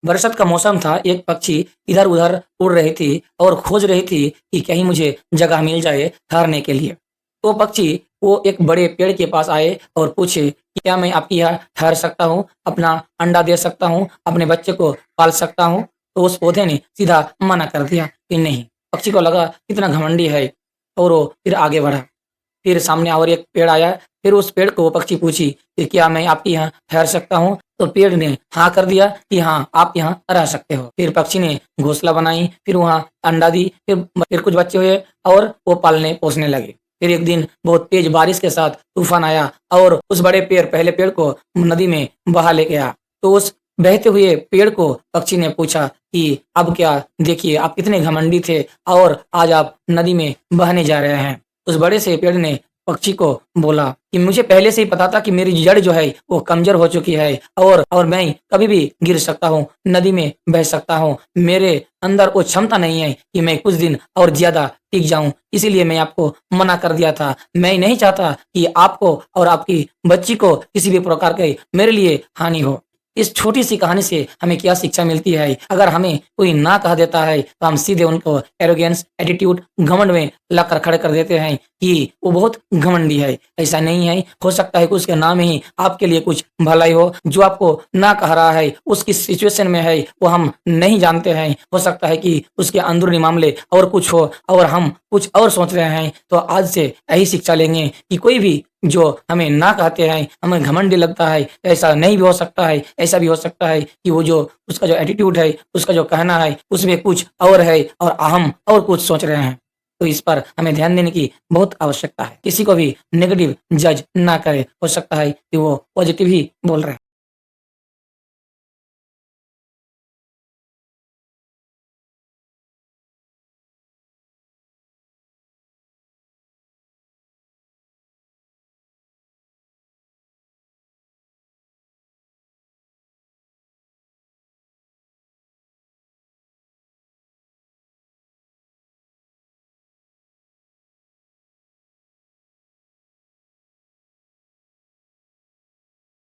बरसात का मौसम था, एक पक्षी इधर-उधर उड़ रही थी और खोज रही थी कि कहीं मुझे जगह मिल जाए ठहरने के लिए। वो पक्षी वो एक बड़े पेड़ के पास आए और पूछे, कि क्या मैं आपके यहाँ ठहर सकता हूँ? अपना अंडा दे सकता हूँ? अपने बच्चे को पाल सकता हूँ? तो उस पौधे ने सीधा मना कर दिया कि नहीं। पक्षी को लगा कितना घमंडी है और वो फिर आगे बढ़ा। फिर सामने और एक पेड़ आया, फिर उस पेड़ को वो पक्षी पूछी कि क्या मैं आपके यहाँ ठहर सकता हूँ? तो पेड़ ने हाँ कर दिया कि हाँ, आप यहाँ रह सकते हो। फिर पक्षी ने घोंसला बनाई, फिर वहाँ अंडा दी, फिर कुछ बच्चे हुए और वो पालने-पोसने लगे। फिर एक दिन बहुत तेज बारिश के साथ तूफान आया और उस बड़े पहले पेड़ को नदी में बहा ले गया। तो उस बहते हुए पेड़ को पक्षी ने पूछा कि अब क्या देखिए आप कितने घमंडी थे और आज आप नदी में बहने जा रहे हैं। उस बड़े से पेड़ ने पक्षी को बोला कि मुझे पहले से ही पता था कि मेरी जड़ जो है वो कमज़ोर हो चुकी है और मैं कभी भी गिर सकता हूँ, नदी में बह सकता हूँ। मेरे अंदर वो क्षमता नहीं है कि मैं कुछ दिन और ज़्यादा टिक जाऊँ, इसीलिए मैं आपको मना कर दिया था। मैं नहीं चाहता कि आपको और आपकी बच्ची को किसी भी प्रकार की मेरे लिए हानि हो। इस छोटी-सी कहानी से हमें क्या शिक्षा मिलती है? अगर हमें कोई ना कह देता है, तो हम सीधे उनको एरोगेंस, एटीट्यूड, घमंड में लाकर खड़े कर देते हैं कि वो बहुत घमंडी है। ऐसा नहीं है, हो सकता है कि उसके नाम में ही आपके लिए कुछ भलाई हो, जो आपको ना कह रहा है, उसकी सिचुएशन में है, वो हम नहीं जानते हैं। हो सकता है कि उसके अंदरूनी मामले और कुछ हो और हम कुछ और सोच रहे हैं। तो आज से यही शिक्षा लेंगे कि कोई भी जो हमें ना कहते हैं, हमें घमंडी लगता है, ऐसा नहीं भी हो सकता है, ऐसा भी हो सकता है कि वो जो उसका जो एटीट्यूड है, उसका जो कहना है, उसमें कुछ और है और हम और कुछ सोच रहे हैं। तो इस पर हमें ध्यान देने की बहुत आवश्यकता है। किसी को भी नेगेटिव जज ना करें, हो सकता है कि वो पॉजिटिव ही बोल रहे हैं।